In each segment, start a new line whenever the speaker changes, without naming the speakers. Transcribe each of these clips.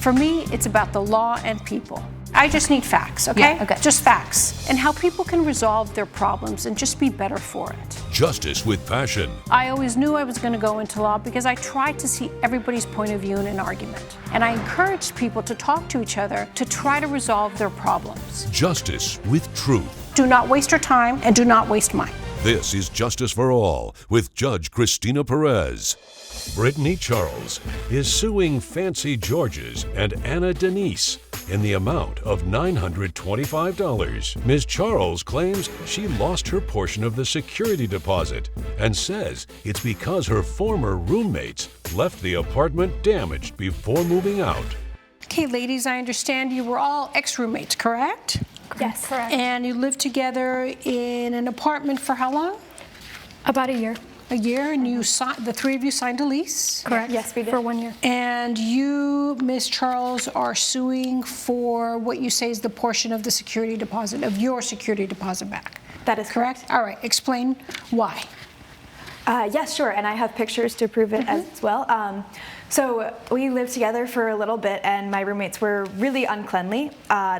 For me, it's about the law and people. I just need facts, okay?
Yeah, okay.
Just facts. And how people can resolve their problems and just be better for it.
Justice with passion.
I always knew I was going to go into law because I tried to see everybody's point of view in an argument. And I encouraged people to talk to each other to try to resolve their problems.
Justice with truth.
Do not waste your time and do not waste mine.
This is Justice for All with Judge Cristina Perez. Brittany Charles is suing Fancy George's and Anna Denise in the amount of $925. Ms. Charles claims she lost her portion of the security deposit and says it's because her former roommates left the apartment damaged before moving out.
Okay, ladies, I understand you were all ex-roommates, correct?
Yes. Correct.
And you lived together in an apartment for how long?
About a year.
A year, and you the three of you signed a lease?
Correct. Yes, we did. For 1 year.
And you, Ms. Charles, are suing for what you say is the portion of the security deposit, of your security deposit back.
That is correct.
All right, explain why.
Yes, sure, and I have pictures to prove it as well. So we lived together for a little bit, and my roommates were really uncleanly.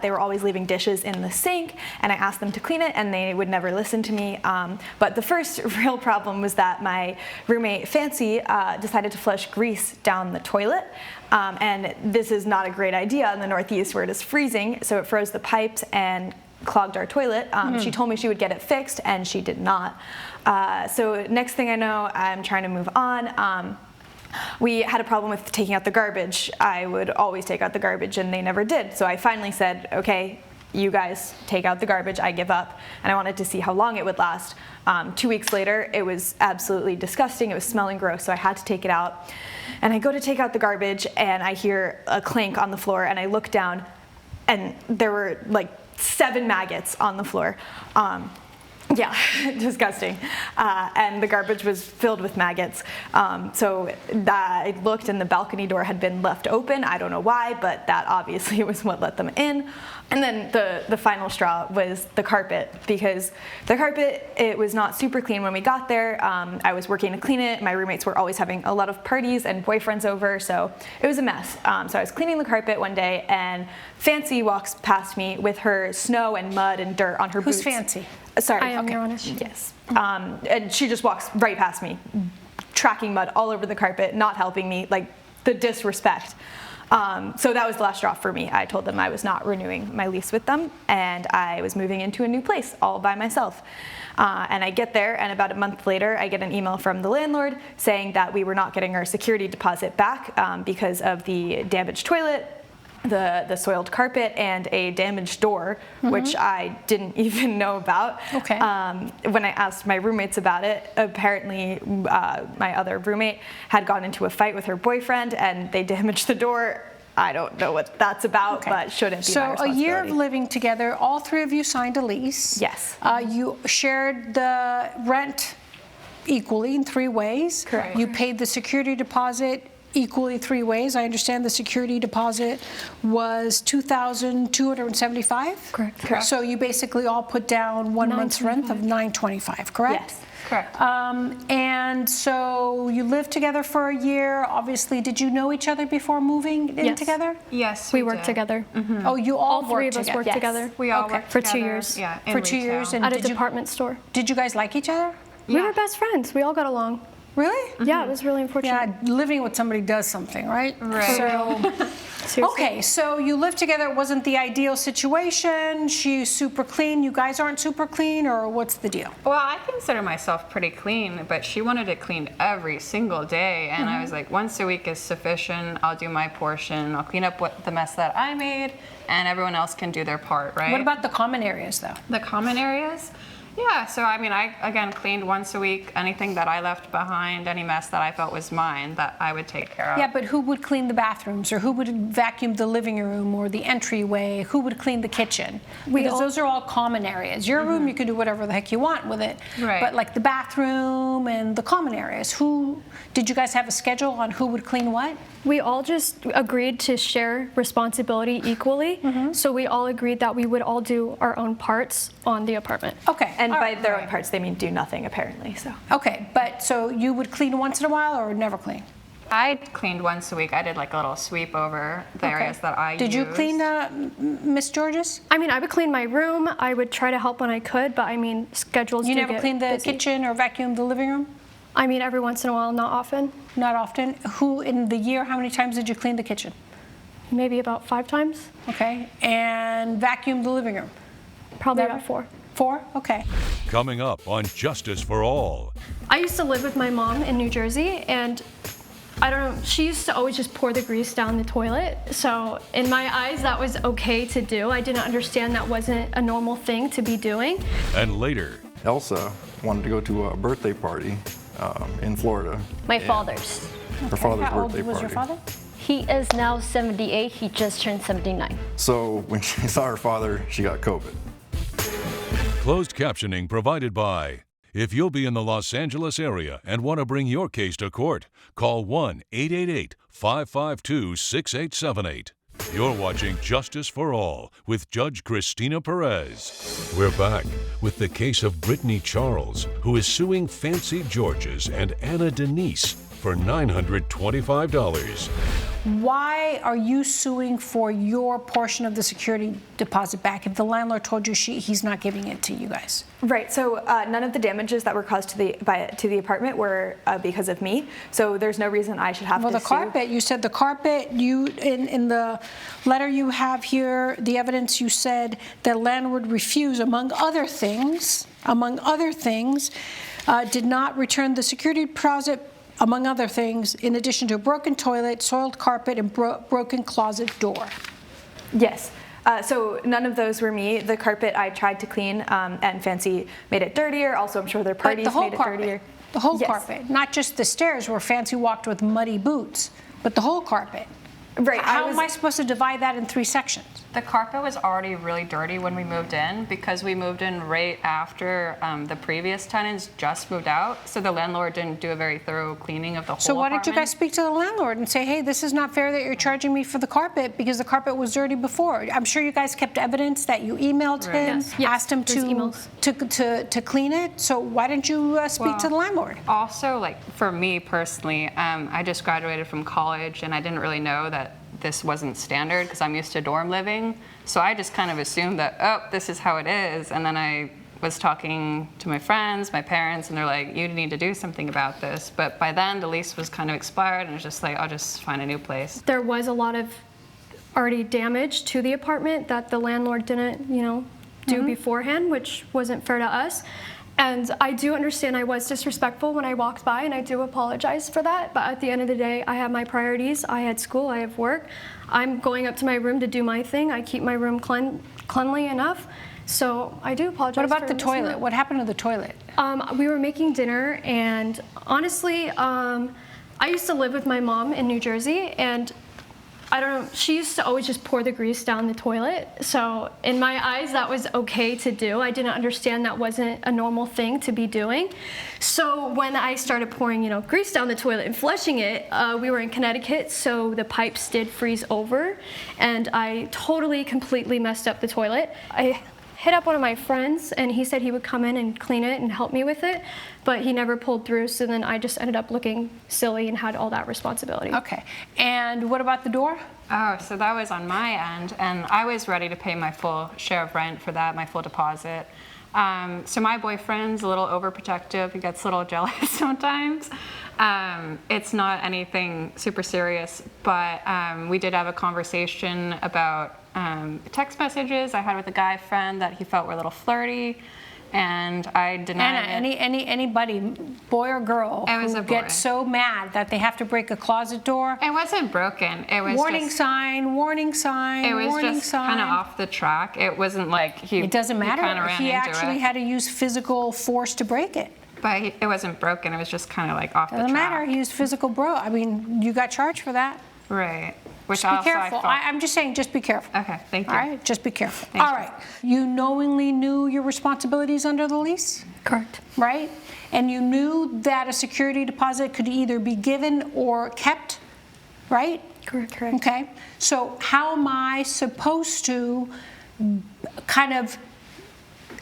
They were always leaving dishes in the sink, and I asked them to clean it, and they would never listen to me. But the first real problem was that my roommate, Fancy, decided to flush grease down the toilet. And this is not a great idea in the Northeast where it is freezing, so it froze the pipes and clogged our toilet. She told me she would get it fixed, and she did not. So next thing I know, I'm trying to move on. We had a problem with taking out the garbage. I would always take out the garbage, and they never did. So I finally said, okay, you guys take out the garbage, I give up. And I wanted to see how long it would last. 2 weeks later, it was absolutely disgusting. It was smelling gross, so I had to take it out. And I go to take out the garbage, and I hear a clank on the floor, and I look down, and there were like 7 maggots on the floor. Yeah, disgusting. And the garbage was filled with maggots. So I looked, and the balcony door had been left open. I don't know why, but that obviously was what let them in. And then the final straw was the carpet, because the carpet, it was not super clean when we got there. I was working to clean it. My roommates were always having a lot of parties and boyfriends over, so it was a mess. So I was cleaning the carpet one day, and Fancy walks past me with her snow and mud and dirt on her boots.
Who's Fancy?
Sorry.
I am
okay.
Your Honor.
Yes. And she just walks right past me, tracking mud all over the carpet, not helping me, like the disrespect. So that was the last straw for me. I told them I was not renewing my lease with them, and I was moving into a new place all by myself. And I get there, and about a month later, I get an email from the landlord saying that we were not getting our security deposit back because of the damaged toilet, the soiled carpet, and a damaged door, which I didn't even know about.
Okay.
When I asked my roommates about it, apparently my other roommate had gotten into a fight with her boyfriend, and they damaged the door. I don't know what that's about, but shouldn't be my responsibility.
So a year of living together, all three of you signed a lease.
Yes.
You shared the rent equally in 3 ways.
Correct.
You paid the security deposit equally 3 ways. I understand the security deposit was $2,275.
Correct.
So you basically all put down 1 month's rent of $925, correct?
Yes. Correct.
And so you lived together for a year. Obviously, did you know each other before moving in together?
Yes,
We worked together.
Oh, you all
3
worked
of us
together?
worked together.
We all worked
For
together.
2 years.
Yeah, in
For 2
retail.
years, and
At a
did you,
department store.
did you guys like each other?
We were best friends. We all got along.
Really?
Yeah, it was really unfortunate.
Yeah, living with somebody does something, right?
Right.
So,
Seriously.
okay, so you lived together. It wasn't the ideal situation. She's super clean. You guys aren't super clean, or what's the deal?
Well, I consider myself pretty clean, but she wanted it cleaned every single day, and I was like, once a week is sufficient. I'll do my portion. I'll clean up the mess that I made, and everyone else can do their part, right?
What about the common areas, though?
the common areas? Yeah, so I mean, I again cleaned once a week. Anything that I left behind, any mess that I felt was mine, that I would take care of.
Yeah, but who would clean the bathrooms, or who would vacuum the living room or the entryway? Who would clean the kitchen? Because those are all common areas. Your room, you can do whatever the heck you want with it.
Right.
But like the bathroom and the common areas, did you guys have a schedule on who would clean what?
We all just agreed to share responsibility equally. So we all agreed that we would all do our own parts on the apartment.
Okay.
And
all
by
right,
their own parts, they mean do nothing, apparently. So
Okay, but so you would clean once in a while or never clean?
I cleaned once a week. I did like a little sweep over the areas that I
Did you
used.
clean, Miss Georges?
I mean, I would clean my room. I would try to help when I could, but I mean, schedules
You
do
never
get
cleaned the
busy.
kitchen or vacuumed the living room?
I mean, every once in a while, not often.
Not often. Who in the year, how many times did you clean the kitchen?
Maybe about 5 times.
Okay. And vacuumed the living room?
Probably
Never?
about 4.
4? Okay.
Coming up on Justice for All.
I used to live with my mom in New Jersey, and I don't know, she used to always just pour the grease down the toilet. So in my eyes, that was okay to do. I didn't understand that wasn't a normal thing to be doing.
And later,
Elsa wanted to go to a birthday party in Florida.
My father's.
Her father's
How old
birthday
was
party.
your father?
He is now 78. He just turned 79.
So when she saw her father, she got COVID.
closed captioning provided by. If you'll be in the Los Angeles area and want to bring your case to court, call 1-888-552-6878. You're watching Justice for All with Judge Cristina Perez. We're back with the case of Brittany Charles, who is suing Fancy Georges and Anna Denise for $925.
Why are you suing for your portion of the security deposit back if the landlord told you he's not giving it to you guys?
Right. So none of the damages that were caused to the apartment were because of me. So there's no reason I should have
Well,
to
the carpet, you said the carpet, in the letter you have here, the evidence you said the landlord refused, among other things, did not return the security deposit, among other things, in addition to a broken toilet, soiled carpet, and broken closet door.
Yes. So none of those were me. The carpet I tried to clean, and Fancy made it dirtier. Also, I'm sure their parties made it dirtier.
The whole
Yes.
carpet, not just the stairs where Fancy walked with muddy boots, but the whole carpet.
Right.
How am I supposed to divide that in 3 sections?
The carpet was already really dirty when we moved in because we moved in right after the previous tenants just moved out. So the landlord didn't do a very thorough cleaning of the whole
So why don't you guys
apartment.
speak to the landlord and say, hey, this is not fair that you're charging me for the carpet because the carpet was dirty before? I'm sure you guys kept evidence that you emailed him,
Yes,
asked him
there's emails.
to clean it. So why didn't you speak to the landlord?
Also, like for me personally, I just graduated from college and I didn't really know that this wasn't standard because I'm used to dorm living. So I just kind of assumed that, oh, this is how it is. And then I was talking to my friends, my parents, and they're like, you need to do something about this. But by then, the lease was kind of expired, and it was just like, I'll just find a new place.
There was a lot of already damage to the apartment that the landlord didn't, do beforehand, which wasn't fair to us. And I do understand I was disrespectful when I walked by, and I do apologize for that. But at the end of the day, I have my priorities. I had school, I have work. I'm going up to my room to do my thing. I keep my room cleanly enough. So I do apologize.
What about
for
the
missing
toilet?
that.
What happened to the toilet?
We were making dinner, and honestly, I used to live with my mom in New Jersey, and I don't know, she used to always just pour the grease down the toilet. So in my eyes, that was okay to do. I didn't understand that wasn't a normal thing to be doing. So when I started pouring, grease down the toilet and flushing it, we were in Connecticut, so the pipes did freeze over, and I completely messed up the toilet. I hit up one of my friends, and he said he would come in and clean it and help me with it, but he never pulled through, so then I just ended up looking silly and had all that responsibility.
Okay. And what about the door?
Oh, so that was on my end, and I was ready to pay my full share of rent for that, my full deposit. So my boyfriend's a little overprotective. He gets a little jealous sometimes. It's not anything super serious, but we did have a conversation about text messages I had with a guy friend that he felt were a little flirty, and I denied
Anna,
it.
anybody, boy or girl,
It was
who
a boy.
gets so mad that they have to break a closet door,
It wasn't broken. It was
warning
just,
sign, warning sign,
it was
warning
just
sign.
kind of off the track. It wasn't like he.
It doesn't
He,
matter.
kinda ran
He
into
actually
it.
had to use physical force to break it.
But it wasn't broken. It was just kind of like off the
Doesn't
track.
matter. He used physical you got charged for that.
Right. Which
Just be
also
careful.
I thought.
I'm just saying, just be careful.
Okay, thank you.
All right, just be careful.
Thank
All
you.
right. You knowingly knew your responsibilities under the lease,
Correct.
right? And you knew that a security deposit could either be given or kept, right?
Correct.
Okay. So how am I supposed to kind of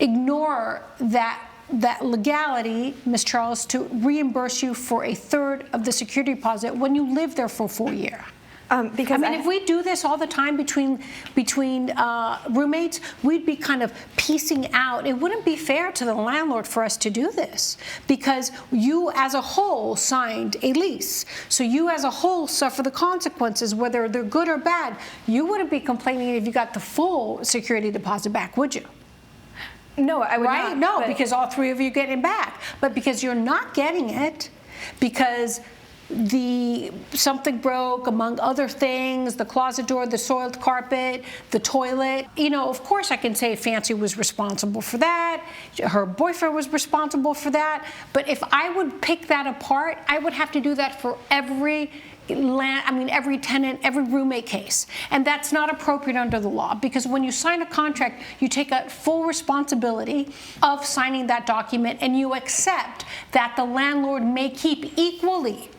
ignore that that legality, Ms. Charles, to reimburse you for a third of the security deposit when you live there for a full year?
Because
I mean, if we do this all the time between roommates, we'd be kind of piecing out. It wouldn't be fair to the landlord for us to do this, because you as a whole signed a lease. So you as a whole suffer the consequences, whether they're good or bad. You wouldn't be complaining if you got the full security deposit back, would you?
No, I would
Right?
not.
No, because all three of you get it back. But because you're not getting it, because something broke, among other things, the closet door, the soiled carpet, the toilet. You know, of course I can say Fancy was responsible for that. Her boyfriend was responsible for that. But if I would pick that apart, I would have to do that for every tenant, every roommate case. And that's not appropriate under the law, because when you sign a contract, you take a full responsibility of signing that document, and you accept that the landlord may keep equally.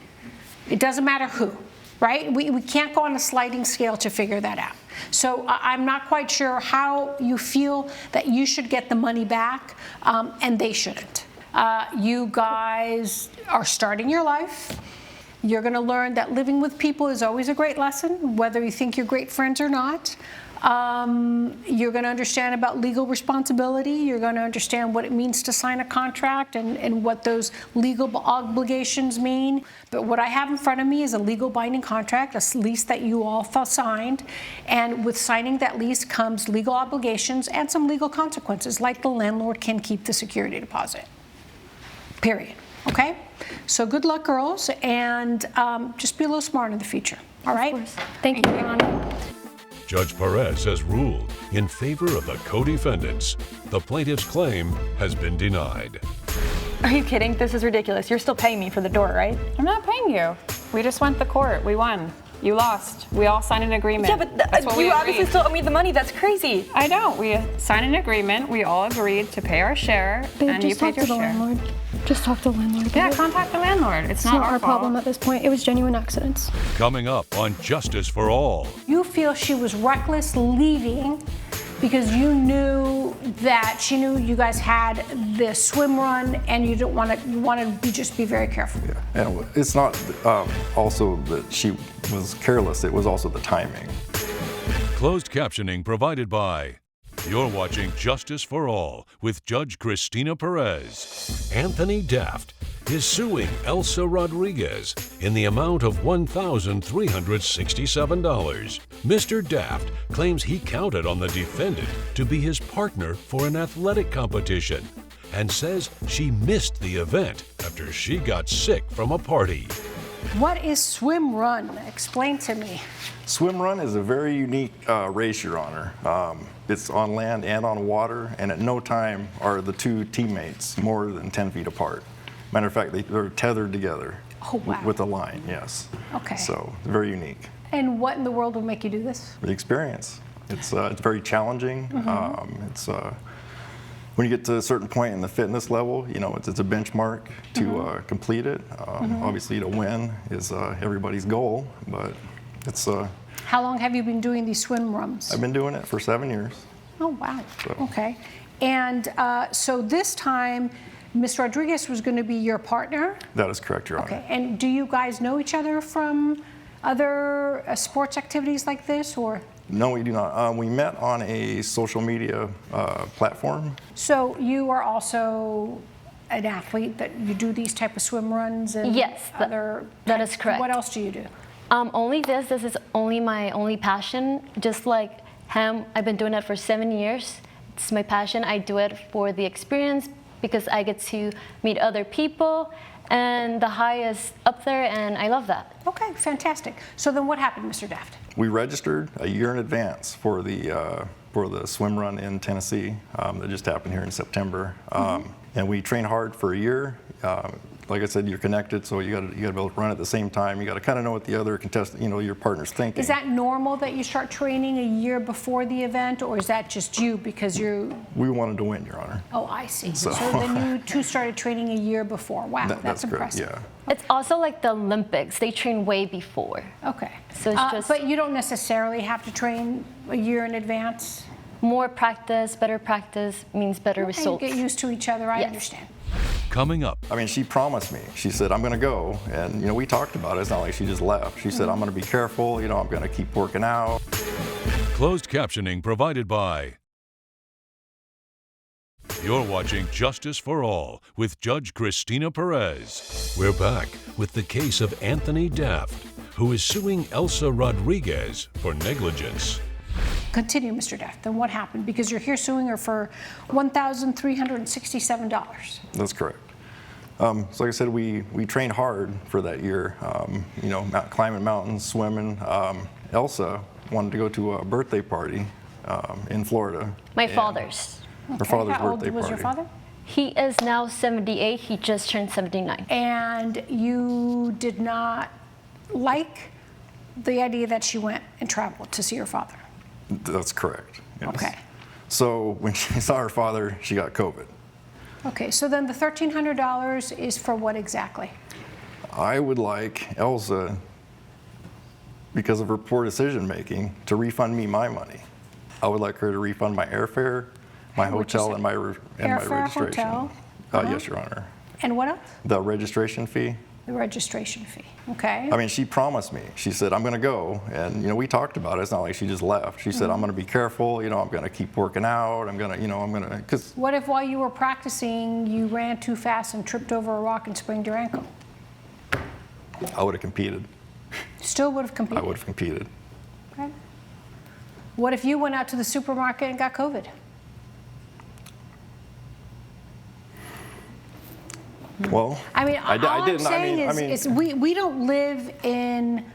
It doesn't matter who, right? We can't go on a sliding scale to figure that out. So I'm not quite sure how you feel that you should get the money back, and they shouldn't. You guys are starting your life. You're going to learn that living with people is always a great lesson, whether you think you're great friends or not. You're going to understand about legal responsibility. You're going to understand what it means to sign a contract and what those legal obligations mean. But what I have in front of me is a legal binding contract, a lease that you all signed. And with signing that lease comes legal obligations and some legal consequences, like the landlord can keep the security deposit. Period. Okay? So good luck, girls, and just be a little smart in the future. All right?
Of course. Thank you, Your Honor.
Judge Perez has ruled in favor of the co-defendants. The plaintiff's claim has been denied.
Are you kidding? This is ridiculous. You're still paying me for the door, right?
I'm not paying you. We just went to court. We won. You lost. We all signed an agreement.
Yeah, but
That's what we
you obviously
agreed.
still owe me the money. That's crazy.
I don't. We signed an agreement. We all agreed to pay our share,
Babe,
and you
just talk
paid
to
your
the
share.
landlord. Just talk to the landlord.
Yeah,
about it.
contact the landlord. It's
It's
not
not our
fault.
problem at this point. It was genuine accidents.
Coming up on Justice for All.
You feel she was reckless leaving because you knew that she knew you guys had the swim run, and you didn't want to. You wanted to just be very careful.
Yeah, and it's not also that she was careless, it was also the timing.
Closed captioning provided by. You're watching Justice for All with Judge Cristina Perez. Anthony Daft is suing Elsa Rodriguez in the amount of $1,367. Mr. Daft claims he counted on the defendant to be his partner for an athletic competition and says she missed the event after she got sick from a party.
What is swim run? Explain to me.
Swim run is a very unique race, Your Honor. It's on land and on water, and at no time are the two teammates more than 10 feet apart. Matter of fact, they're tethered together.
Oh, wow.
With a line, yes.
Okay.
So, it's very unique.
And what in the world would make you do this?
The experience. It's very challenging. When you get to a certain point in the fitness level, you know, it's a benchmark to complete it. Obviously, to win is everybody's goal, but it's.
How long have you been doing these swim runs?
I've been doing it for 7 years.
Oh, wow.
So.
Okay. And so this time, Ms. Rodriguez was going to be your partner?
That is correct, Your Honor.
Okay. And do you guys know each other from other sports activities like this, or?
No, we do not. We met on a social media platform.
So you are also an athlete, that you do these type of swim runs and
Yes,
other.
that is correct.
What else do you do?
Only this is only my only passion. Just like him, I've been doing it for 7 years. It's my passion. I do it for the experience because I get to meet other people, and the high is up there, and I love that.
Okay, fantastic. So then what happened, Mr. Daft?
We registered a year in advance for the swim run in Tennessee that just happened here in September, and we trained hard for a year. Like I said, you're connected, so you got to be able to run at the same time. You got to kind of know what the other contestant, your partner's thinking.
Is that normal that you start training a year before the event, or is that just you because you're?
We wanted to win, Your Honor.
Oh, I see. So then you two started training a year before. Wow, that's impressive.
Correct, yeah.
It's also like the Olympics. They train way before.
Okay.
So it's just-
But you don't necessarily have to train a year in advance.
more practice, better practice means better
And
results.
get used to each other, I
Yes.
understand.
Coming up,
I mean, she promised me. She said, I'm going to go. And, you know, we talked about it. It's not like she just left. She said, I'm going to be careful. You know, I'm going to keep working out.
closed captioning provided by. You're watching Justice for All with Judge Cristina Perez. We're back with the case of Anthony Daft, who is suing Elsa Rodriguez for negligence.
Continue, Mr. Daft. Then what happened? Because you're here suing her for $1,367.
That's correct. So like I said, we trained hard for that year, you know, climbing mountains, swimming. Elsa wanted to go to a birthday party in Florida.
My
and
father's.
Her father's
How old
birthday
was
party.
your father?
He is now 78. He just turned 79.
And you did not like the idea that she went and traveled to see her father.
That's correct. Yes.
Okay.
So when she saw her father, she got COVID.
Okay, so then the $1,300 is for what exactly?
I would like Elsa, because of her poor decision making, to refund me my money. I would like her to refund my airfare, my
What'd you
hotel,
say?
and my
Airfare,
registration.
hotel,
Yes, Your Honor.
And what else?
The registration fee.
The registration fee. Okay.
I mean, she promised me. She said, I'm going to go. And, you know, we talked about it. It's not like she just left. She said, I'm going to be careful. You know, I'm going to keep working out. I'm going to, you know, I'm going to, because
What if while you were practicing, you ran too fast and tripped over a rock and sprained your ankle?
I would have competed.
Still would have
I
competed.
would have competed.
Okay. What if you went out to the supermarket and got COVID?
Well,
I mean,
I
all I'm
didn't.
saying
I mean,
is we don't live in,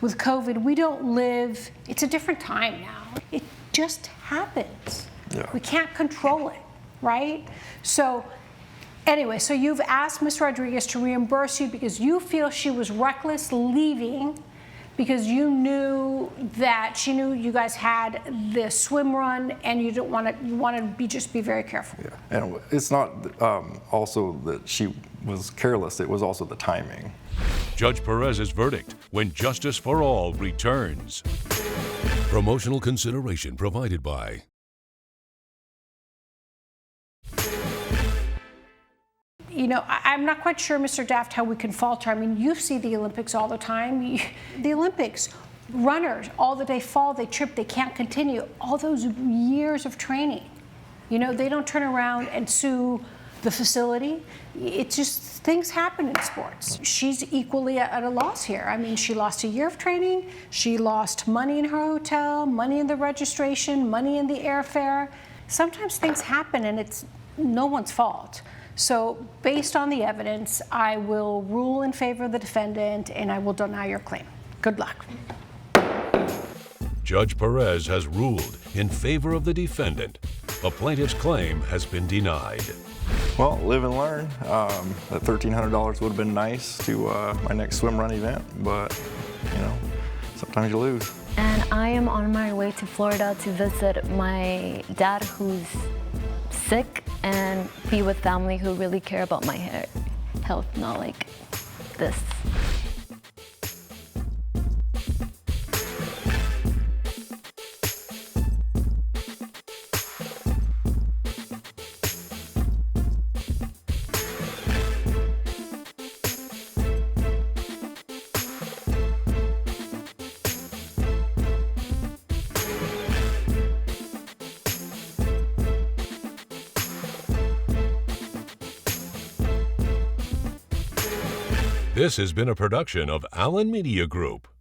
with COVID, we don't live, it's a different time now. It just happens.
Yeah.
We can't control it, right? So anyway, so you've asked Ms. Rodriguez to reimburse you because you feel she was reckless leaving because you knew that she knew you guys had this swim run and you didn't want to, you wanted to just be very careful.
yeah. And it's not also that she was careless. It was also the timing.
Judge Perez's verdict when Justice for All returns. Promotional consideration provided by.
You know, I'm not quite sure, Mr. Daft, how we can falter. I mean, you see the Olympics all the time. The Olympics, runners, all that they fall, they trip, they can't continue. All those years of training. You know, they don't turn around and sue the facility. It's just, things happen in sports. She's equally at a loss here. I mean, she lost a year of training. She lost money in her hotel, money in the registration, money in the airfare. Sometimes things happen and it's no one's fault. So based on the evidence, I will rule in favor of the defendant and I will deny your claim. Good luck.
Judge Perez has ruled in favor of the defendant. A plaintiff's claim has been denied.
Well, live and learn. That $1,300 would have been nice to my next swim run event, but you know, sometimes you lose.
And I am on my way to Florida to visit my dad who's sick and be with family who really care about my health, not like this.
This has been a production of Allen Media Group.